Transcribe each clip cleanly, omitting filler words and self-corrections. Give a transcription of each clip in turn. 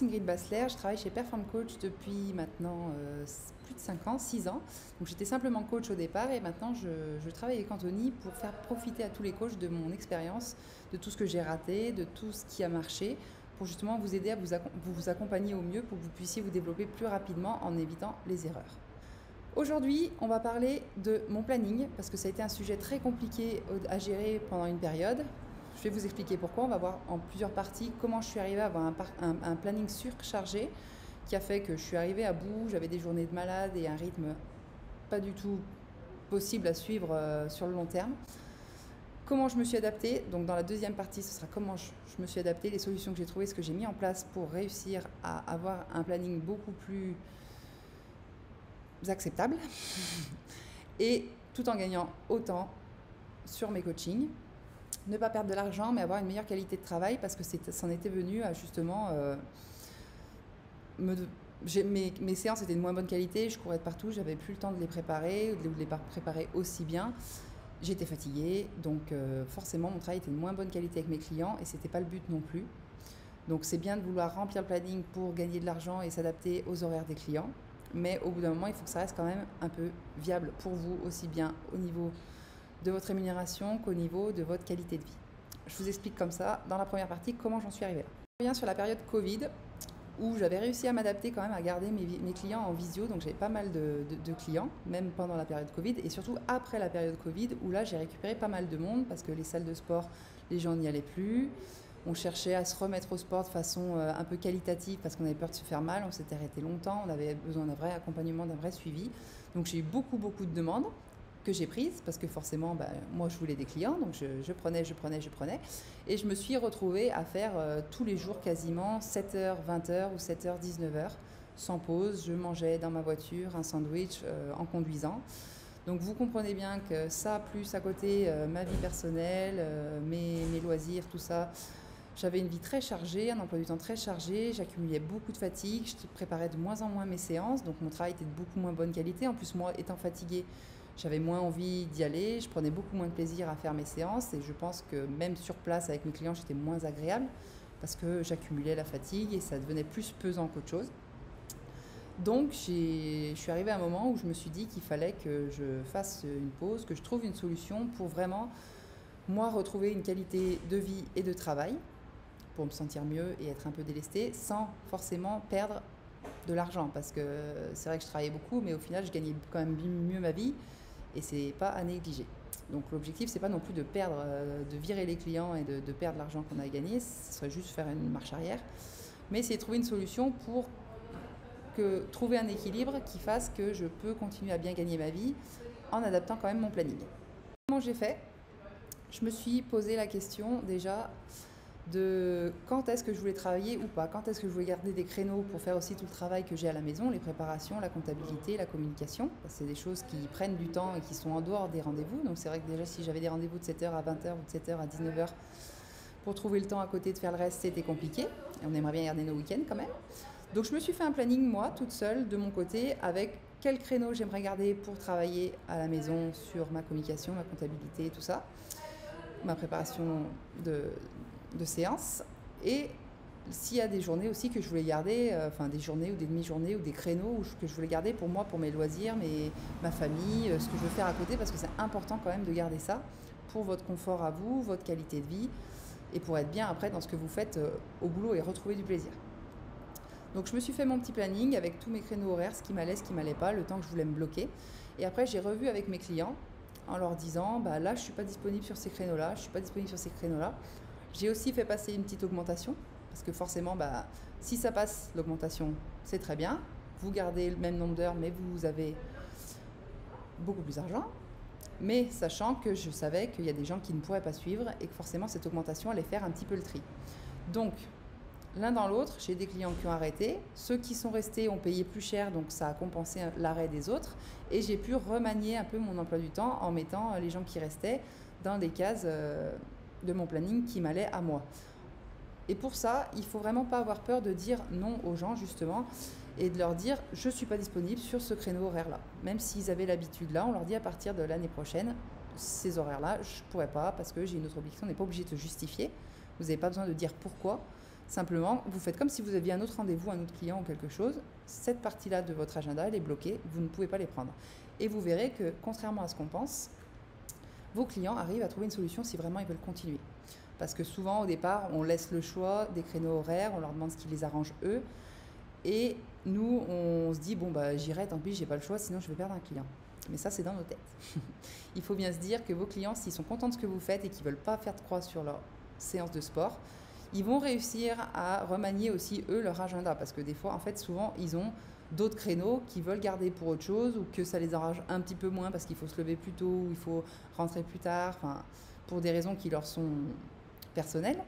Ingrid Bassler, je travaille chez Perform Coach depuis maintenant plus de 5 ans, 6 ans. Donc j'étais simplement coach au départ et maintenant je travaille avec Anthony pour faire profiter à tous les coachs de mon expérience, de tout ce que j'ai raté, de tout ce qui a marché, pour justement vous aider à vous accompagner au mieux pour que vous puissiez vous développer plus rapidement en évitant les erreurs. Aujourd'hui, on va parler de mon planning parce que ça a été un sujet très compliqué à gérer pendant une période. Je vais vous expliquer pourquoi. On va voir en plusieurs parties comment je suis arrivée à avoir un planning surchargé qui a fait que je suis arrivée à bout, j'avais des journées de malade et un rythme pas du tout possible à suivre sur le long terme. Comment je me suis adaptée. Donc dans la deuxième partie, ce sera comment je me suis adaptée, les solutions que j'ai trouvées, ce que j'ai mis en place pour réussir à avoir un planning beaucoup plus acceptable et tout en gagnant autant sur mes coachings. Ne pas perdre de l'argent, mais avoir une meilleure qualité de travail parce que c'en était venu à justement... mes séances étaient de moins bonne qualité, je courais de partout, j'avais plus le temps de les préparer, ou de les préparer aussi bien. J'étais fatiguée, donc forcément mon travail était de moins bonne qualité avec mes clients et c'était pas le but non plus. Donc c'est bien de vouloir remplir le planning pour gagner de l'argent et s'adapter aux horaires des clients, mais au bout d'un moment, il faut que ça reste quand même un peu viable pour vous, aussi bien au niveau de votre rémunération qu'au niveau de votre qualité de vie. Je vous explique comme ça, dans la première partie, comment j'en suis arrivée là. Je reviens sur la période Covid, où j'avais réussi à m'adapter quand même à garder mes clients en visio, donc j'avais pas mal de clients, même pendant la période Covid, et surtout après la période Covid, où là j'ai récupéré pas mal de monde, parce que les salles de sport, les gens n'y allaient plus, on cherchait à se remettre au sport de façon un peu qualitative, parce qu'on avait peur de se faire mal, on s'était arrêté longtemps, on avait besoin d'un vrai accompagnement, d'un vrai suivi, donc j'ai eu beaucoup de demandes, que j'ai prises parce que forcément moi je voulais des clients, donc je prenais et je me suis retrouvée à faire tous les jours quasiment 7h 20h ou 7h 19h sans pause. Je mangeais dans ma voiture un sandwich en conduisant, donc vous comprenez bien que ça, plus à côté ma vie personnelle, mes loisirs, tout ça, j'avais une vie très chargée, un emploi du temps très chargé, j'accumulais beaucoup de fatigue, je préparais de moins en moins mes séances, donc mon travail était de beaucoup moins bonne qualité. En plus, moi étant fatiguée, j'avais moins envie d'y aller, je prenais beaucoup moins de plaisir à faire mes séances et je pense que même sur place avec mes clients, j'étais moins agréable parce que j'accumulais la fatigue et ça devenait plus pesant qu'autre chose. Donc je suis arrivée à un moment où je me suis dit qu'il fallait que je fasse une pause, que je trouve une solution pour vraiment, moi, retrouver une qualité de vie et de travail pour me sentir mieux et être un peu délestée sans forcément perdre de l'argent, parce que c'est vrai que je travaillais beaucoup, mais au final je gagnais quand même mieux ma vie et c'est pas à négliger. Donc l'objectif, c'est pas non plus de perdre, de virer les clients et de perdre l'argent qu'on a gagné, ce serait juste faire une marche arrière, mais c'est trouver une solution pour trouver un équilibre qui fasse que je peux continuer à bien gagner ma vie en adaptant quand même mon planning. Comment j'ai fait? Je me suis posé la question déjà de quand est-ce que je voulais travailler ou pas, quand est-ce que je voulais garder des créneaux pour faire aussi tout le travail que j'ai à la maison, les préparations, la comptabilité, la communication. C'est des choses qui prennent du temps et qui sont en dehors des rendez-vous. Donc c'est vrai que déjà si j'avais des rendez-vous de 7h à 20h ou de 7h à 19h, pour trouver le temps à côté de faire le reste, c'était compliqué. Et on aimerait bien garder nos week-ends quand même. Donc je me suis fait un planning, moi, toute seule, de mon côté, avec quel créneau j'aimerais garder pour travailler à la maison sur ma communication, ma comptabilité, tout ça, ma préparation de séances, et s'il y a des journées aussi que je voulais garder, des journées ou des demi-journées ou des créneaux que je voulais garder pour moi, pour mes loisirs, ma famille, ce que je veux faire à côté, parce que c'est important quand même de garder ça pour votre confort à vous, votre qualité de vie, et pour être bien après dans ce que vous faites au boulot et retrouver du plaisir. Donc je me suis fait mon petit planning avec tous mes créneaux horaires, ce qui m'allait pas, le temps que je voulais me bloquer, et après j'ai revu avec mes clients en leur disant là je suis pas disponible sur ces créneaux-là, je suis pas disponible sur ces créneaux-là. J'ai aussi fait passer une petite augmentation, parce que forcément, si ça passe, l'augmentation, c'est très bien. Vous gardez le même nombre d'heures, mais vous avez beaucoup plus d'argent. Mais sachant que je savais qu'il y a des gens qui ne pourraient pas suivre et que forcément, cette augmentation allait faire un petit peu le tri. Donc, l'un dans l'autre, j'ai des clients qui ont arrêté. Ceux qui sont restés ont payé plus cher, donc ça a compensé l'arrêt des autres. Et j'ai pu remanier un peu mon emploi du temps en mettant les gens qui restaient dans des cases de mon planning qui m'allait à moi. Et pour ça, il ne faut vraiment pas avoir peur de dire non aux gens, justement, et de leur dire « je ne suis pas disponible sur ce créneau horaire-là ». Même s'ils avaient l'habitude là, on leur dit à partir de l'année prochaine, ces horaires-là, je ne pourrais pas parce que j'ai une autre obligation, on n'est pas obligé de se justifier. Vous n'avez pas besoin de dire pourquoi. Simplement, vous faites comme si vous aviez un autre rendez-vous, un autre client ou quelque chose. Cette partie-là de votre agenda, elle est bloquée, vous ne pouvez pas les prendre. Et vous verrez que, contrairement à ce qu'on pense, vos clients arrivent à trouver une solution si vraiment ils veulent continuer. Parce que souvent, au départ, on laisse le choix des créneaux horaires, on leur demande ce qui les arrange eux. Et nous, on se dit, bon, bah, j'irai, tant pis, j'ai pas le choix, sinon je vais perdre un client. Mais ça, c'est dans nos têtes. Il faut bien se dire que vos clients, s'ils sont contents de ce que vous faites et qu'ils ne veulent pas faire de croix sur leur séance de sport, ils vont réussir à remanier aussi, eux, leur agenda. Parce que des fois, en fait, souvent, ils ont d'autres créneaux qu'ils veulent garder pour autre chose ou que ça les arrange un petit peu moins parce qu'il faut se lever plus tôt ou il faut rentrer plus tard, enfin, pour des raisons qui leur sont personnelles.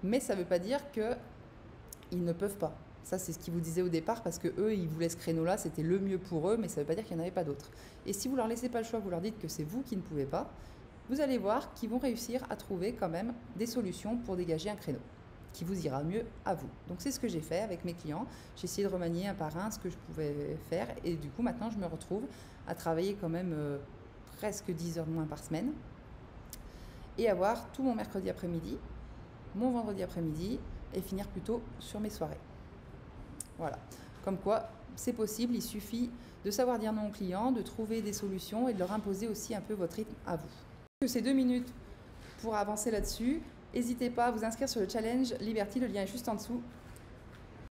Mais ça ne veut pas dire qu'ils ne peuvent pas. Ça, c'est ce qu'ils vous disaient au départ parce que eux, ils voulaient ce créneau-là, c'était le mieux pour eux, mais ça ne veut pas dire qu'il n'y en avait pas d'autres. Et si vous leur laissez pas le choix, vous leur dites que c'est vous qui ne pouvez pas, vous allez voir qu'ils vont réussir à trouver quand même des solutions pour dégager un créneau qui vous ira mieux à vous. Donc c'est ce que j'ai fait avec mes clients. J'ai essayé de remanier un par un ce que je pouvais faire et du coup maintenant je me retrouve à travailler quand même presque 10 heures de moins par semaine et avoir tout mon mercredi après-midi, mon vendredi après-midi et finir plutôt sur mes soirées. Voilà, comme quoi c'est possible, il suffit de savoir dire non aux clients, de trouver des solutions et de leur imposer aussi un peu votre rythme à vous. Ces 2 minutes pour avancer là-dessus. N'hésitez pas à vous inscrire sur le challenge Liberty, le lien est juste en dessous.